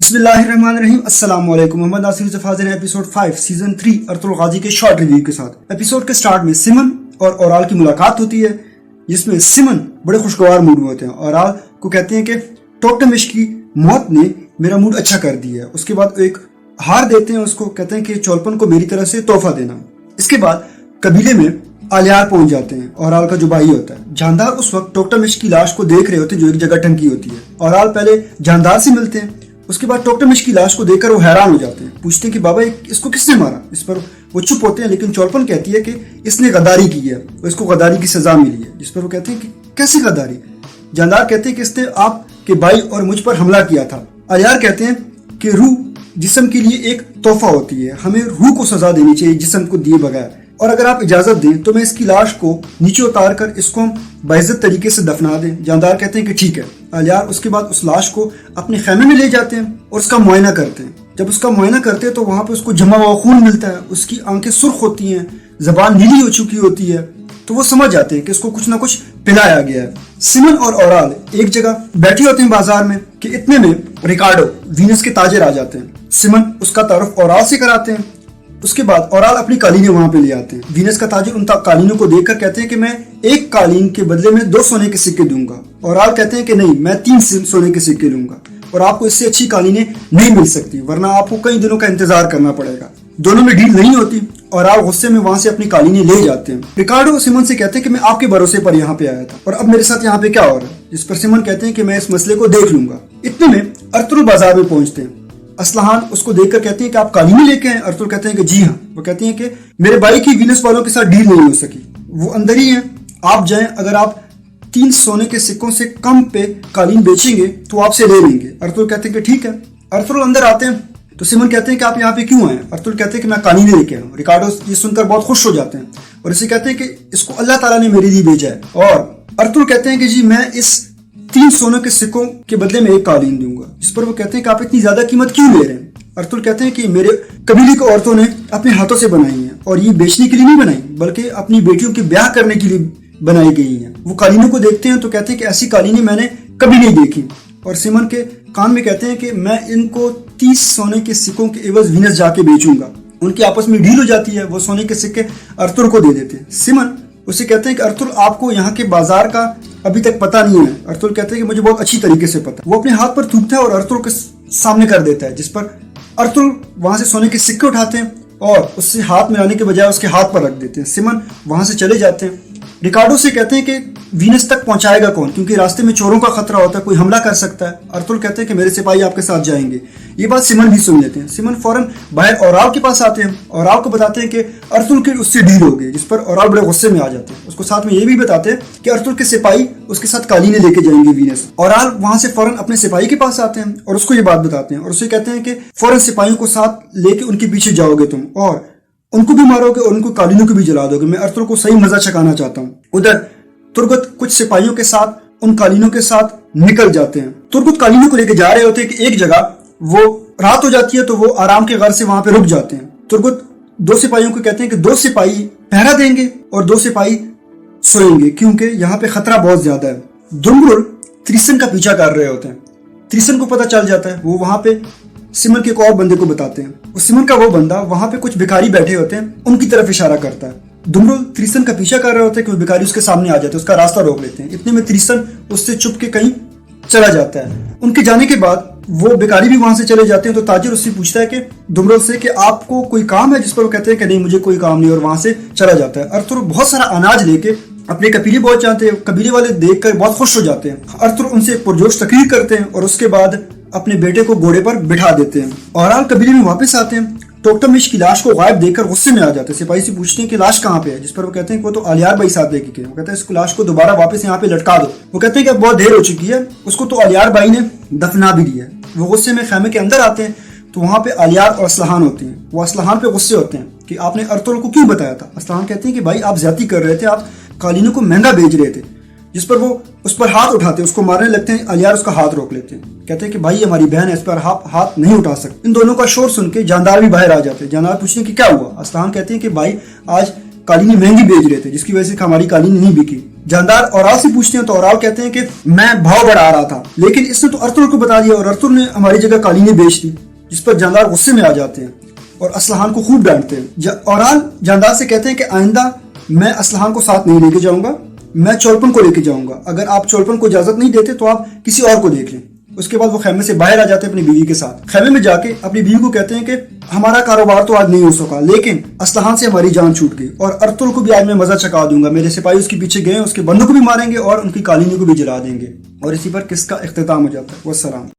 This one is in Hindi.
बिस्मिल्लाहिर्रहमानिर्रहीम। अस्सलाम वालेकुम। मोहम्मद नासिर यूसुफ हाजिर है एपिसोड 5 सीजन 3 अर्तुल गाजी के शॉर्ट रिव्यू के साथ। एपिसोड के स्टार्ट में सिमन और ओराल की मुलाकात होती है, जिसमें सिमन बड़े खुशगवार मूड में होते हैं। ओराल को कहते हैं कि टोक्टमिश की मौत ने मेरा मूड अच्छा कर दिया है। उसके बाद एक हार देते हैं उसको, कहते हैं कि चोलपन को मेरी तरफ से तोहफा देना। इसके बाद कबीले में आलियार पहुंच जाते हैं, ओराल का जो भाई होता है। जानदार उस वक्त टोक्टमिश की लाश को देख रहे होते हैं जो एक जगह टंकी होती है। ओराल पहले जानदार से मिलते हैं, उसके बाद टोक्टमिश की लाश को देखकर वो हैरान हो जाते हैं, पूछते हैं कि बाबा इसको किसने मारा। इस पर वो चुप होते हैं, लेकिन चोलपन कहती है कि इसने गद्दारी की है और इसको गद्दारी की सजा मिली है। जिस पर वो कहते हैं कि कैसी गद्दारी। जानदार कहते हैं कि इसने आपके भाई और मुझ पर हमला किया था। आलियार कहते हैं कि रूह जिस्म के लिए एक तोहफा होती है, हमें रूह को सजा देनी चाहिए जिस्म को दिए बगैर, और अगर आप इजाजत दें तो मैं इसकी लाश को नीचे उतार कर इसको हम बाइज्जत तरीके से दफना दें। जानदार कहते हैं कि ठीक है। आलियार उसके बाद उस लाश को अपने खेमे में ले जाते हैं और उसका मुआयना करते हैं। जब उसका मुआयना करते हैं तो वहां पे उसको जमा हुआ खून मिलता है, उसकी आंखें सुर्ख होती हैं, जबान नीली हो चुकी होती है, तो वो समझ जाते हैं कि इसको कुछ ना कुछ पिलाया गया है। सिमन और ओराल एक जगह बैठे होते हैं बाजार में कि इतने में रिकार्डो वीनस के ताजिर आ जाते हैं। सिमन उसका तारुफ ओराल से कराते हैं। उसके बाद ओराल अपनी कालीनें वहां पे ले आते हैं। वीनस का ताजिर उन कालीनों को देखकर कहते हैं कि मैं एक कालीन के बदले में 2 सोने के सिक्के दूंगा। ओराल कहते हैं कि नहीं, मैं 3 सोने के सिक्के लूंगा और आपको इससे अच्छी कालीनें नहीं मिल सकती, वरना आपको कई दिनों का इंतजार करना पड़ेगा। दोनों में डील नहीं होती। ओराल गुस्से में वहां से अपनी कालीनें ले जाते हैं। रिकार्डो सिमन से कहते हैं कि मैं आपके भरोसे पर यहाँ पे आया था और अब मेरे साथ यहाँ पे क्या हो रहा है। जिस पर सिमन कहते हैं कि मैं इस मसले को देख लूंगा। इतने में अर्तुल बाजार में पहुंचते हैं। असलहान उसको देखकर कहते हैं कि आप कालीनें लेके आए। अर्तुल कहते हैं कि जी हाँ। वो कहते हैं कि मेरे भाई की वीनस वालों के साथ डील नहीं हो सकी, वो अंदर ही है, आप जाएं, अगर आप 3 सोने के सिक्कों से कम पे कालीन बेचेंगे तो आपसे ले लेंगे। अर्तुल कहते हैं कि ठीक है। अर्तुल अंदर आते हैं तो सिमन कहते हैं कि आप यहाँ पे क्यों आए। अर्तुल कहते हैं कि मैं कालीनें लेके आया हूँ। रिकार्डो ये सुनकर बहुत खुश हो जाते हैं और इसे कहते हैं कि इसको अल्लाह ताला ने मेरे लिए भेजा है। और अर्तुल कहते हैं कि जी मैं इस 3 सोने के सिक्कों के बदले में एक कालीन दूंगा। जिस पर वो कहते हैं कि आप इतनी ज्यादा कीमत क्यों ले रहे हैं। अर्तुल कहते हैं कि मेरे कबीले की औरतों ने अपने हाथों से बनाई है और ये बेचने के लिए नहीं बनाई, बल्कि अपनी बेटियों के ब्याह करने के लिए बनाई गई हैं। वो कालीनों को देखते हैं तो कहते हैं कि ऐसी कालीनें मैंने कभी नहीं देखी। और सिमन के कान में कहते हैं कि मैं इनको 30 सोने के सिक्कों के एवज वीनस जाके बेचूंगा। उनकी आपस में डील हो जाती है। वो सोने के सिक्के अर्तुल को दे देते हैं। सिमन उसे कहते हैं कि अर्तुल आपको यहाँ के बाजार का अभी तक पता नहीं है। अर्तुल कहते हैं कि मुझे बहुत अच्छी तरीके से पता। वो अपने हाथ पर थूकता है और अर्तुल के सामने कर देता है, जिस पर अर्तुल वहां से सोने के सिक्के उठाते हैं और उससे हाथ मिलाने के बजाय उसके हाथ पर रख देते हैं। सिमन वहां से चले जाते हैं। रिकार्डो से कहते हैं कि वीनस तक पहुंचाएगा कौन, क्योंकि रास्ते में चोरों का खतरा होता है, कोई हमला कर सकता है। अर्तुल कहते हैं कि मेरे सिपाही आपके साथ जाएंगे। ये बात सिमन भी सुन लेते हैं। सिमन फौरन बाहर ओराल के पास आते हैं। ओराल को बताते हैं कि अर्तुल की उससे डील हो गई, जिस पर ओराल बड़े गुस्से में आ जाते हैं। उसको साथ में ये भी बताते हैं कि अर्तुल के सिपाही उसके साथ कालीनें लेके जाएंगे वीनस। ओराल वहां से फौरन अपने सिपाही के पास आते हैं और उसको ये बात बताते हैं और उसे कहते हैं कि फौरन सिपाहियों को साथ लेके उनके पीछे जाओगे तुम और उनको भी मारोगे और उनको कालीनों को भी जला दोगे। मैं अर्तुल को सही मजा चखाना चाहता हूँ। उधर तुर्गत कुछ सिपाहियों के साथ उन कालीनों के साथ निकल जाते हैं। तुर्गत कालीनों को लेके जा रहे होते हैं कि एक जगह वो रात हो जाती है, तो वो आराम के गर्ज से वहां पे रुक जाते हैं। तुर्गत 2 सिपाहियों को कहते हैं कि 2 सिपाही पहरा देंगे और 2 सिपाही सोएंगे, क्योंकि यहाँ पे खतरा बहुत ज्यादा है। दुम्बुल त्रिसन का पीछा कर रहे होते हैं। त्रिसन को पता चल जाता है। वो वहां पे सिमन के एक और बंदे को बताते हैं। उस सिमन का वो बंदा वहां पे कुछ भिखारी बैठे होते हैं, उनकी तरफ इशारा करता है। दुम्बुल त्रिसन का पीछा कर रहे होते हैं कि वो भिखारी उसके सामने आ जाते हैं, उसका रास्ता रोक लेते हैं। इतने में त्रिसन उससे चुप के कहीं चला जाता है। उनके जाने के बाद वो भिखारी भी वहां से चले जाते हैं। तो ताजिर उससे पूछता है कि दुम्बुल से कि आपको कोई काम है, जिस पर वो कहते हैं कि नहीं मुझे कोई काम नहीं, और वहां से चला जाता है। अर्तुल बहुत सारा अनाज लेके अपने कबीले पहुंच जाते हैं। कबीले वाले देखकर बहुत खुश हो जाते हैं। अर्तुल उनसे पुरजोश तकरीर करते हैं और उसके बाद अपने बेटे को घोड़े पर बिठा देते हैं। ओराल कबीले में वापस आते हैं। टोक्टमिश की लाश को गायब देखकर गुस्से में आ जाते हैं। सिपाही से पूछते हैं कि लाश कहाँ पे है, जिस पर वो कहते हैं कि वो तो आलियार भाई साथ लेके गए। वो कहते हैं इस लाश को दोबारा वापस यहाँ पे लटका दो। वो कहते हैं कि अब बहुत देर हो चुकी है, उसको तो आलियार भाई ने दफना भी दिया है। वो गुस्से में खेमे के अंदर आते हैं तो वहां पे आलियार और असलहान होती हैं। वो असलहान पे गुस्से होते हैं कि आपने अर्तुल को क्यों बताया था। असलहान कहते हैं कि भाई आप ज्यादती कर रहे थे, आप कालीनों को महंगा बेच रहे थे। जिस पर वो उस पर हाथ उठाते हैं, उसको मारने लगते हैं। आलियार उसका हाथ रोक लेते हैं, कहते हैं कि भाई हमारी बहन है, इस पर हाथ नहीं उठा सकते। इन दोनों का शोर सुन के जानदार भी बाहर आ जाते हैं। जानदार पूछते हैं कि क्या हुआ। असलहान कहते हैं कि भाई आज कालीनें महंगी बेच रहे थे, जिसकी वजह से हमारी कालीन नहीं बिकी। जानदार औराल से पूछते हैं तो औराल कहते हैं कि मैं भाव बढ़ा रहा था, लेकिन इसने तो अर्तुल को बता दिया और अर्तुल ने हमारी जगह कालीनें बेच दी, जिस पर जानदार गुस्से में आ जाते हैं और असलहान को खूब डांटते हैं। औराल जानदार से कहते हैं कि आइंदा मैं असलहान को साथ नहीं लेके जाऊंगा, मैं चोलपन को लेके जाऊंगा। अगर आप चोलपन को इजाजत नहीं देते तो आप किसी और को देख लें। उसके बाद वो खेमे से बाहर आ जाते हैं अपनी बीवी के साथ। खेमे में जाके अपनी बीवी को कहते हैं कि हमारा कारोबार तो आज नहीं हो सका, लेकिन असलहान से हमारी जान छूट गई और अर्तुल को भी आज मैं मजा चका दूंगा। मेरे सिपाही उसके पीछे गए, उसके बंदों को भी मारेंगे और उनकी कालीनी को भी जला देंगे। और इसी पर किसका इख्तिताम हो जाता है। वस्सलाम।